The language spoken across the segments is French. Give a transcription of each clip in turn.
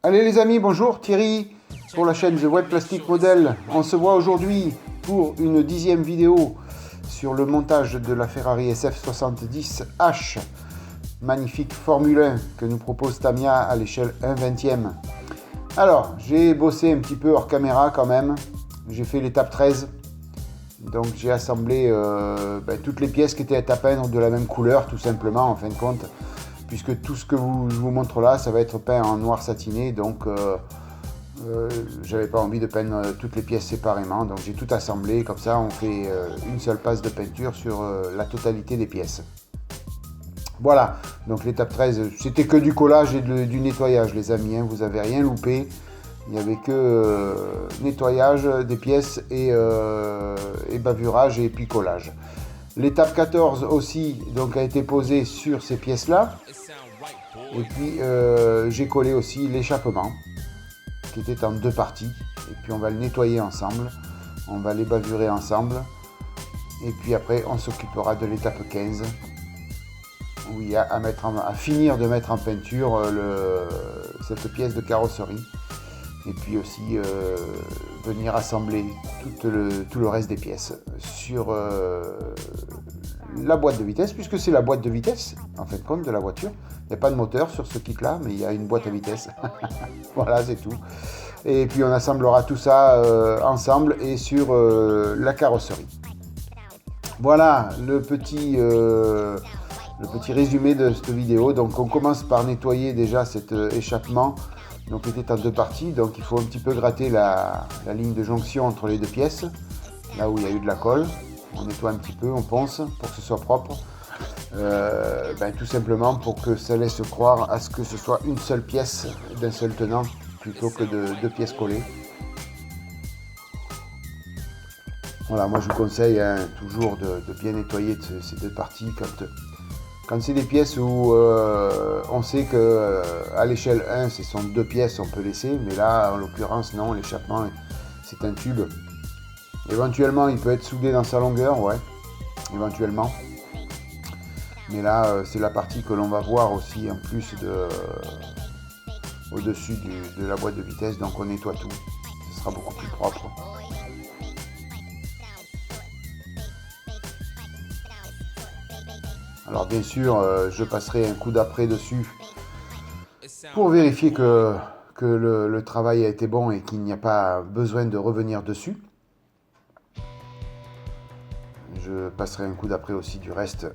Allez les amis, bonjour, Thierry pour la chaîne The Web Plastic Model. On se voit aujourd'hui pour une 10e vidéo sur le montage de la Ferrari SF70H, magnifique Formule 1 que nous propose Tamiya à l'échelle 1/20e. Alors, j'ai bossé un petit peu hors caméra quand même, j'ai fait l'étape 13, donc j'ai assemblé toutes les pièces qui étaient à peindre de la même couleur tout simplement en fin de compte, puisque tout ce que je vous montre là, ça va être peint en noir satiné, donc j'avais pas envie de peindre toutes les pièces séparément, donc j'ai tout assemblé, comme ça on fait une seule passe de peinture sur la totalité des pièces. Voilà, donc l'étape 13, c'était que du collage et du nettoyage les amis, hein, vous avez rien loupé, il n'y avait que nettoyage des pièces et bavurage et puis collage. L'étape 14 aussi donc, a été posée sur ces pièces là, et puis j'ai collé aussi l'échappement qui était en deux parties, et puis on va le nettoyer ensemble, on va les bavurer ensemble, et puis après on s'occupera de l'étape 15 où il y a à finir de mettre en peinture cette pièce de carrosserie, et puis aussi venir assembler tout le reste des pièces sur la boîte de vitesse, puisque c'est la boîte de vitesse en fin de compte de la voiture. Il n'y a pas de moteur sur ce kit là, mais il y a une boîte à vitesse. Voilà, c'est tout. Et puis on assemblera tout ça ensemble et sur la carrosserie. Voilà le petit résumé de cette vidéo. Donc on commence par nettoyer déjà cet échappement, donc qui était en deux parties. Donc il faut un petit peu gratter la ligne de jonction entre les deux pièces, là où il y a eu de la colle. On nettoie un petit peu, on ponce pour que ce soit propre. Tout simplement pour que ça laisse croire à ce que ce soit une seule pièce d'un seul tenant plutôt que de deux pièces collées. Voilà, moi je vous conseille toujours de bien nettoyer ces deux parties quand c'est des pièces où on sait que à l'échelle 1 ce sont deux pièces, on peut laisser, mais là en l'occurrence non, l'échappement c'est un tube. Éventuellement il peut être soudé dans sa longueur, ouais, éventuellement. Mais là, c'est la partie que l'on va voir aussi en plus au-dessus de la boîte de vitesse, donc on nettoie tout, ce sera beaucoup plus propre. Alors bien sûr, je passerai un coup d'après dessus pour vérifier que le travail a été bon et qu'il n'y a pas besoin de revenir dessus. Je passerai un coup d'après aussi du reste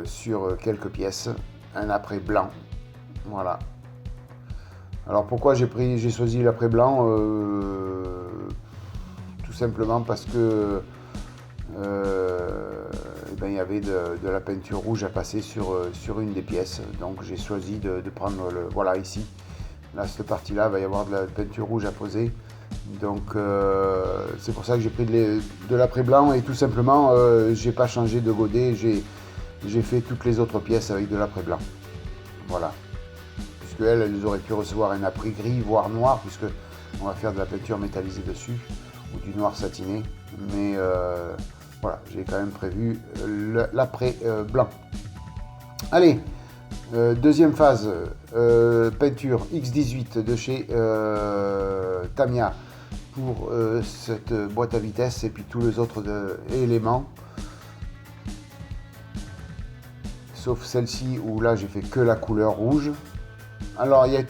sur quelques pièces, un après blanc, voilà. Alors pourquoi j'ai choisi l'après blanc, tout simplement parce que il y avait de la peinture rouge à passer sur une des pièces, donc j'ai choisi de prendre voilà ici, là cette partie là va y avoir de la peinture rouge à poser. Donc c'est pour ça que j'ai pris de l'après blanc, et tout simplement j'ai pas changé de godet, j'ai fait toutes les autres pièces avec de l'après blanc. Voilà. Puisque elles auraient pu recevoir un après gris, voire noir, puisque on va faire de la peinture métallisée dessus, ou du noir satiné. Mais voilà, j'ai quand même prévu l'après blanc. Allez, deuxième phase, peinture X18 de chez Tamiya pour cette boîte à vitesse et puis tous les autres éléments, sauf celle-ci où là j'ai fait que la couleur rouge. Alors il y a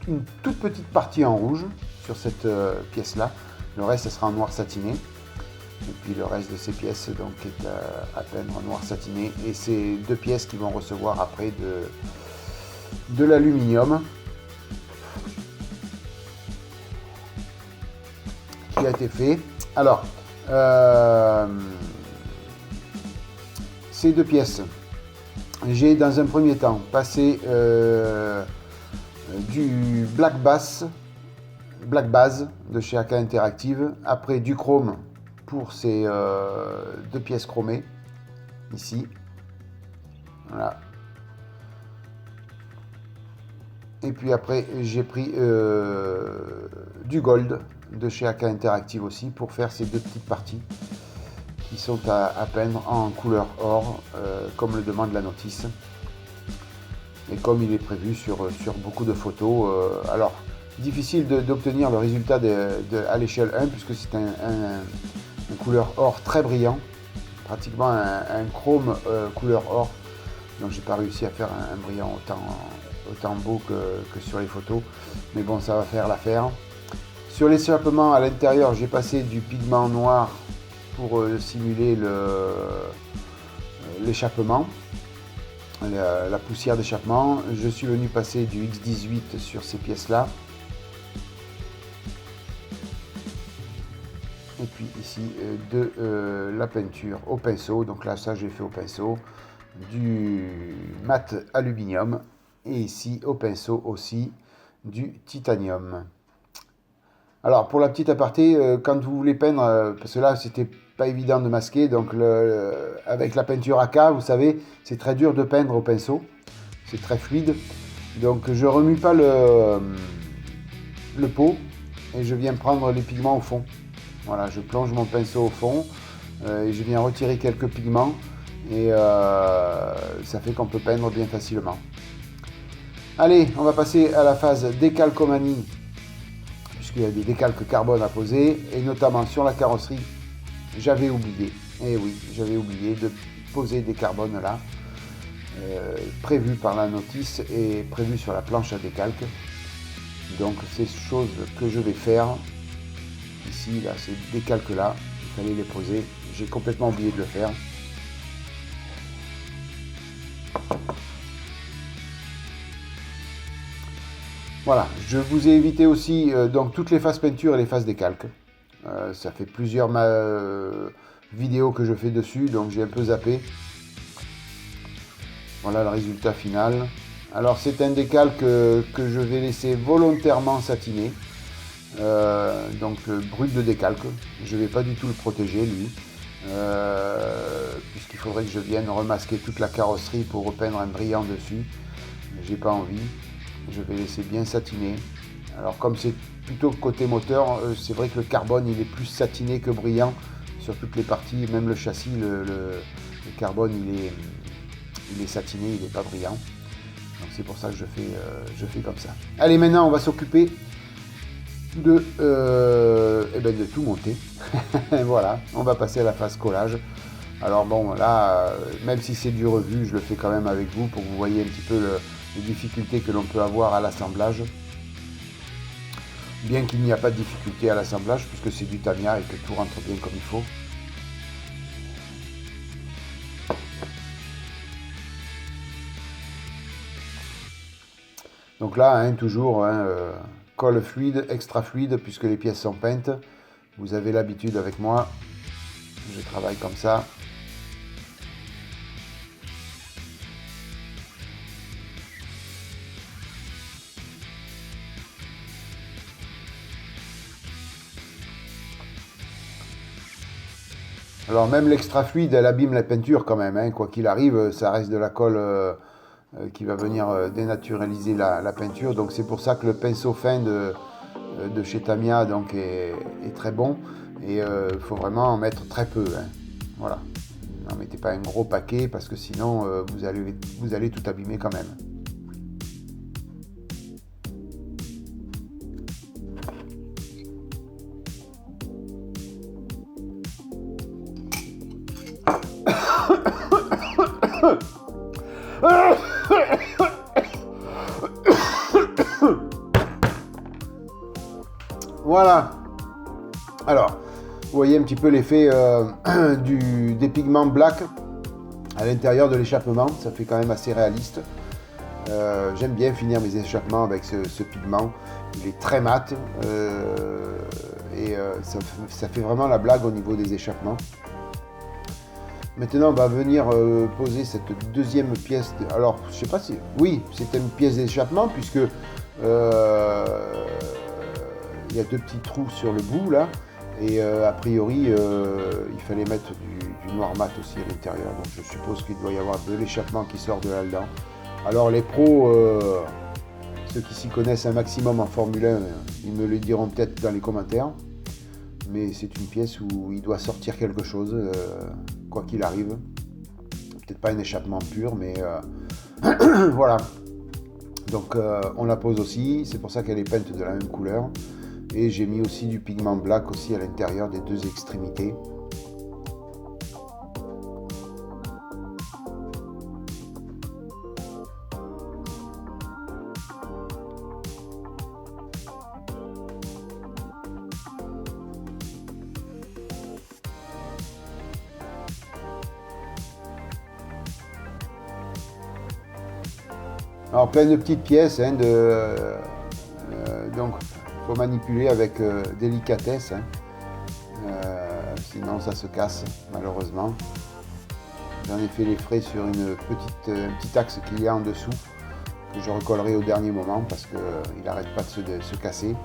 une toute petite partie en rouge sur cette pièce là, le reste ça sera en noir satiné, et puis le reste de ces pièces donc est à peindre en noir satiné, et c'est deux pièces qui vont recevoir après de l'aluminium qui a été fait. Alors ces deux pièces, j'ai dans un premier temps passé du Black Base de chez AK Interactive, après du chrome pour ces deux pièces chromées ici, voilà. Et puis après j'ai pris du gold de chez AK Interactive aussi pour faire ces deux petites parties qui sont à peindre en couleur or, comme le demande la notice. et comme il est prévu sur beaucoup de photos. Alors difficile d'obtenir le résultat à l'échelle 1 puisque c'est une couleur or très brillant, pratiquement un chrome couleur or. Donc j'ai pas réussi à faire un brillant autant beau que sur les photos, mais bon, ça va faire l'affaire. Sur l'échappement à l'intérieur, j'ai passé du pigment noir pour simuler l'échappement, la poussière d'échappement. Je suis venu passer du X18 sur ces pièces-là. Et puis ici, de la peinture au pinceau. Donc là, ça, j'ai fait au pinceau. Du mat aluminium. Et ici, au pinceau aussi, du titanium. Alors, pour la petite aparté, quand vous voulez peindre, parce que là, c'était pas évident de masquer, donc avec la peinture AK, vous savez, c'est très dur de peindre au pinceau, c'est très fluide. Donc, je remue pas le pot et je viens prendre les pigments au fond. Voilà, je plonge mon pinceau au fond et je viens retirer quelques pigments et ça fait qu'on peut peindre bien facilement. Allez, on va passer à la phase décalcomanie, puisqu'il y a des décalques carbone à poser, et notamment sur la carrosserie, j'avais oublié, et oui, j'avais oublié de poser des carbones là, prévus par la notice et prévus sur la planche à décalque. Donc c'est chose que je vais faire ici, là, ces décalques là, il fallait les poser, j'ai complètement oublié de le faire. Voilà, je vous ai évité aussi donc toutes les phases peinture et les phases décalque. Ça fait plusieurs vidéos que je fais dessus, donc j'ai un peu zappé. Voilà le résultat final. Alors c'est un décalque que je vais laisser volontairement satiner. Donc brut de décalque. Je ne vais pas du tout le protéger lui. Puisqu'il faudrait que je vienne remasquer toute la carrosserie pour repeindre un brillant dessus. J'ai pas envie. Je vais laisser bien satiner. Alors comme c'est plutôt côté moteur, c'est vrai que le carbone il est plus satiné que brillant sur toutes les parties, même le châssis, le carbone il est satiné, il n'est pas brillant. Donc c'est pour ça que je fais comme ça. Allez, maintenant on va s'occuper de tout monter. Voilà, on va passer à la phase collage. Alors bon, là, même si c'est du revu, je le fais quand même avec vous pour que vous voyez un petit peu les difficultés que l'on peut avoir à l'assemblage. Bien qu'il n'y a pas de difficulté à l'assemblage, puisque c'est du Tamiya et que tout rentre bien comme il faut. Donc là, hein, toujours colle fluide, extra fluide, puisque les pièces sont peintes. Vous avez l'habitude avec moi, je travaille comme ça. Alors même l'extra fluide, elle abîme la peinture quand même, hein. Quoi qu'il arrive, ça reste de la colle qui va venir dénaturaliser la peinture. Donc c'est pour ça que le pinceau fin de chez Tamiya donc, est très bon. Et il faut vraiment en mettre très peu, hein. Voilà. N'en mettez pas un gros paquet parce que sinon vous allez tout abîmer quand même. Voilà. Alors, vous voyez un petit peu l'effet des pigments black à l'intérieur de l'échappement. Ça fait quand même assez réaliste. J'aime bien finir mes échappements avec ce pigment. Il est très mat et ça fait vraiment la blague au niveau des échappements. Maintenant, on va venir poser cette deuxième pièce. Alors, je sais pas si... Oui, c'est une pièce d'échappement puisque il y a deux petits trous sur le bout là. Et a priori, il fallait mettre du noir mat aussi à l'intérieur. Donc, je suppose qu'il doit y avoir de l'échappement qui sort de là-dedans. Alors, les pros, ceux qui s'y connaissent un maximum en Formule 1, ils me le diront peut-être dans les commentaires. Mais c'est une pièce où il doit sortir quelque chose, quoi qu'il arrive. Peut-être pas un échappement pur, mais voilà. Donc on la pose aussi, c'est pour ça qu'elle est peinte de la même couleur. Et j'ai mis aussi du pigment black aussi à l'intérieur des deux extrémités. Alors plein de petites pièces, hein, donc il faut manipuler avec délicatesse, hein, sinon ça se casse malheureusement. J'en ai fait les frais sur un petit axe qu'il y a en dessous, que je recollerai au dernier moment parce qu'il n'arrête pas de se casser.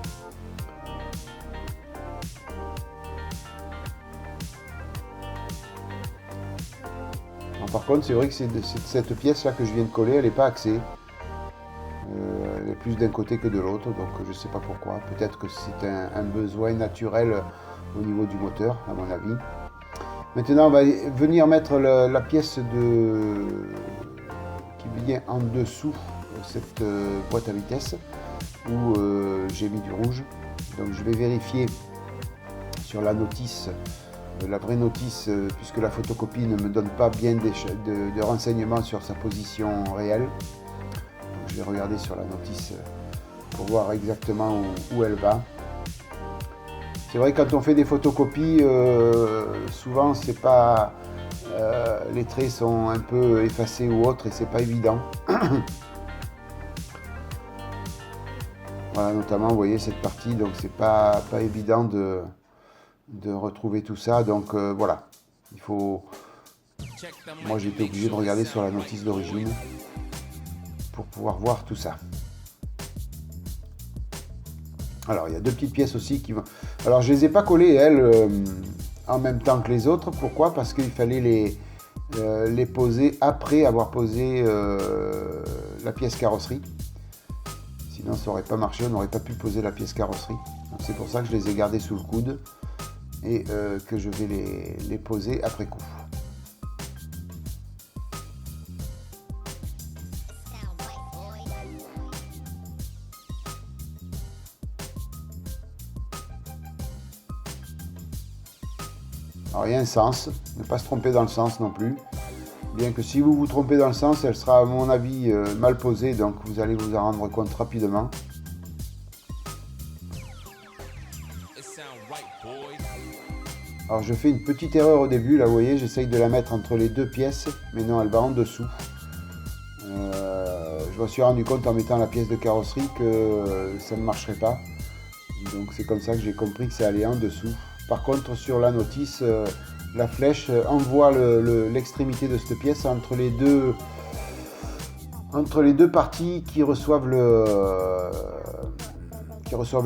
Alors, par contre c'est vrai que cette pièce là que je viens de coller, elle n'est pas axée. Elle est plus d'un côté que de l'autre, donc je ne sais pas pourquoi. Peut-être que c'est un besoin naturel au niveau du moteur, à mon avis. Maintenant, on va venir mettre la pièce qui vient en dessous cette boîte à vitesse, où j'ai mis du rouge. Donc je vais vérifier sur la notice, la vraie notice, puisque la photocopie ne me donne pas bien de renseignements sur sa position réelle. Je vais regarder sur la notice pour voir exactement où elle va. C'est vrai que quand on fait des photocopies, souvent c'est pas les traits sont un peu effacés ou autres et c'est pas évident. Voilà, notamment vous voyez cette partie, donc c'est pas évident de retrouver tout ça. Donc voilà, il faut. Moi j'ai été obligé de regarder sur la notice d'origine pour pouvoir voir tout ça. Alors il y a deux petites pièces aussi qui vont. Alors je les ai pas collées elles en même temps que les autres. Pourquoi? Parce qu'il fallait les poser après avoir posé la pièce carrosserie. Sinon ça n'aurait pas marché, on n'aurait pas pu poser la pièce carrosserie. Donc c'est pour ça que je les ai gardées sous le coude et que je vais les poser après coup. Alors il y a un sens, ne pas se tromper dans le sens non plus. Bien que si vous vous trompez dans le sens, elle sera à mon avis mal posée, donc vous allez vous en rendre compte rapidement. Alors je fais une petite erreur au début, là vous voyez, j'essaye de la mettre entre les deux pièces, mais non, elle va en dessous. Je me suis rendu compte en mettant la pièce de carrosserie que ça ne marcherait pas. Donc c'est comme ça que j'ai compris que ça allait en dessous. Par contre sur la notice, la flèche envoie l'extrémité de cette pièce entre les deux parties qui reçoivent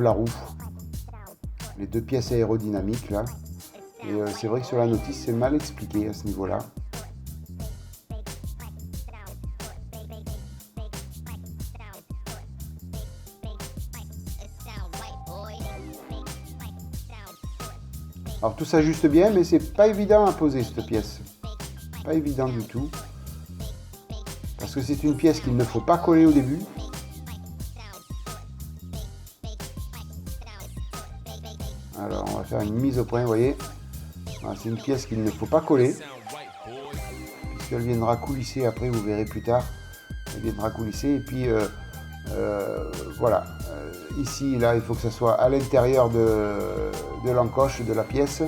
la roue. Les deux pièces aérodynamiques là. Et c'est vrai que sur la notice c'est mal expliqué à ce niveau-là. Alors tout s'ajuste bien, mais c'est pas évident à poser cette pièce. Pas évident du tout. Parce que c'est une pièce qu'il ne faut pas coller au début. Alors on va faire une mise au point, vous voyez. Voilà, c'est une pièce qu'il ne faut pas coller. Puisqu'elle viendra coulisser après, vous verrez plus tard. Elle viendra coulisser et puis voilà. Ici, là, il faut que ça soit à l'intérieur de l'encoche de la pièce.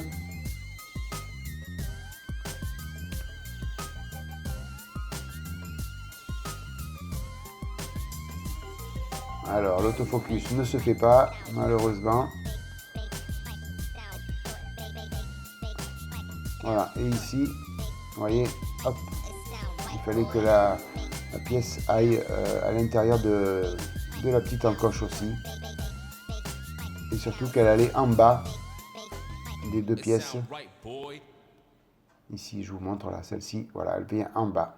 Alors, l'autofocus ne se fait pas, malheureusement. Voilà, et ici, vous voyez, hop, il fallait que la pièce aille à l'intérieur de la petite encoche aussi. Et surtout qu'elle allait en bas des deux pièces. Ici, je vous montre là, celle-ci, voilà, elle vient en bas.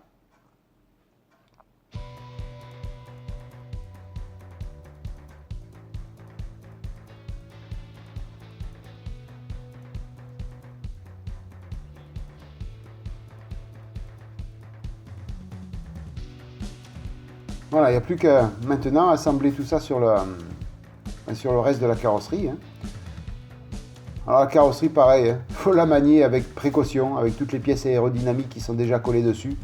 Voilà, il n'y a plus qu'à maintenant assembler tout ça sur le reste de la carrosserie. Hein. Alors la carrosserie, pareil, hein, faut la manier avec précaution, avec toutes les pièces aérodynamiques qui sont déjà collées dessus.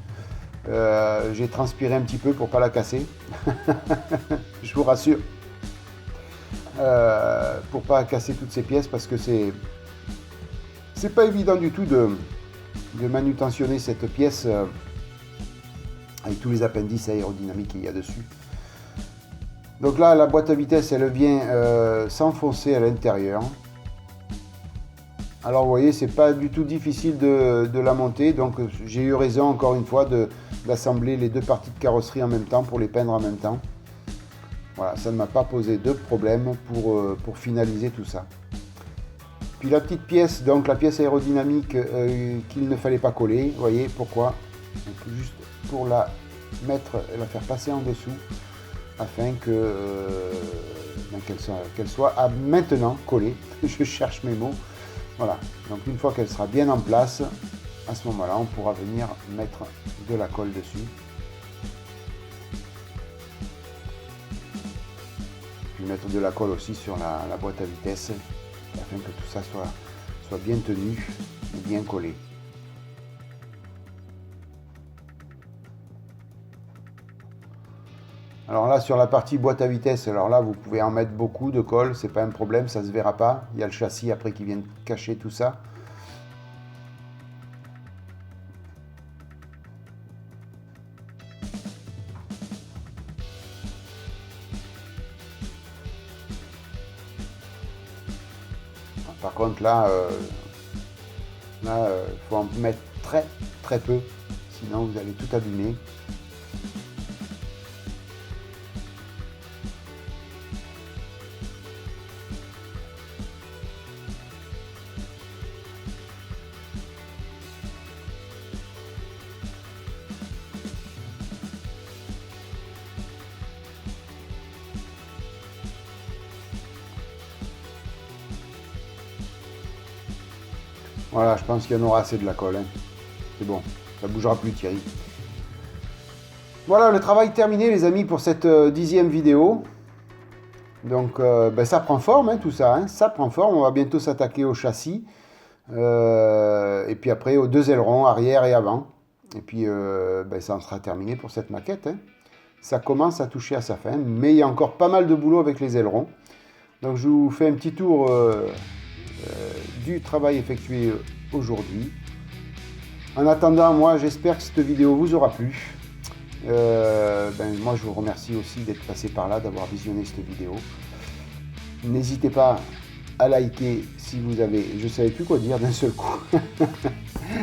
J'ai transpiré un petit peu pour pas la casser. Je vous rassure. Pour pas casser toutes ces pièces parce que c'est pas évident du tout de manutentionner cette pièce avec tous les appendices aérodynamiques qu'il y a dessus. Donc là, la boîte à vitesse, elle vient s'enfoncer à l'intérieur. Alors vous voyez, c'est pas du tout difficile de la monter, donc j'ai eu raison encore une fois d'assembler les deux parties de carrosserie en même temps pour les peindre en même temps. Voilà, ça ne m'a pas posé de problème pour finaliser tout ça. Puis la petite pièce, donc la pièce aérodynamique qu'il ne fallait pas coller, vous voyez pourquoi? Donc, juste pour la faire passer en dessous afin qu'elle soit maintenant collée. Je cherche mes mots. Voilà, donc une fois qu'elle sera bien en place, à ce moment-là, on pourra venir mettre de la colle dessus. Puis mettre de la colle aussi sur la boîte à vitesse, afin que tout ça soit bien tenu et bien collé. Alors là, sur la partie boîte à vitesse, alors là, vous pouvez en mettre beaucoup de colle, c'est pas un problème, ça se verra pas. Il y a le châssis après qui vient cacher tout ça. Par contre, là, faut en mettre très peu, sinon vous allez tout abîmer. Voilà, je pense qu'il y en aura assez de la colle. Hein. C'est bon, ça ne bougera plus Thierry. Voilà, le travail terminé les amis pour cette 10e vidéo. Donc ça prend forme hein, tout ça, hein. Ça prend forme, on va bientôt s'attaquer au châssis. Et puis après aux deux ailerons, arrière et avant. Et puis ça en sera terminé pour cette maquette. Hein. Ça commence à toucher à sa fin, mais il y a encore pas mal de boulot avec les ailerons. Donc je vous fais un petit tour du travail effectué aujourd'hui. En attendant, moi j'espère que cette vidéo vous aura plu. Moi je vous remercie aussi d'être passé par là, d'avoir visionné cette vidéo. N'hésitez pas à liker si vous avez... Je ne savais plus quoi dire d'un seul coup.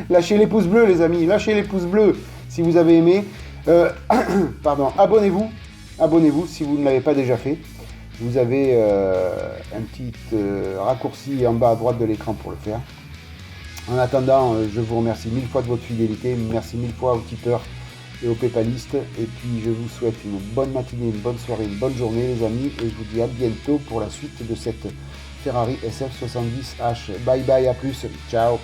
Lâchez les pouces bleus les amis, lâchez les pouces bleus si vous avez aimé. Pardon, abonnez-vous si vous ne l'avez pas déjà fait. Vous avez un petit raccourci en bas à droite de l'écran pour le faire. En attendant, je vous remercie 1000 fois de votre fidélité. Merci 1000 fois aux tipeurs et aux paypalistes. Et puis je vous souhaite une bonne matinée, une bonne soirée, une bonne journée les amis. Et je vous dis à bientôt pour la suite de cette Ferrari SF70H. Bye bye, à plus. Ciao.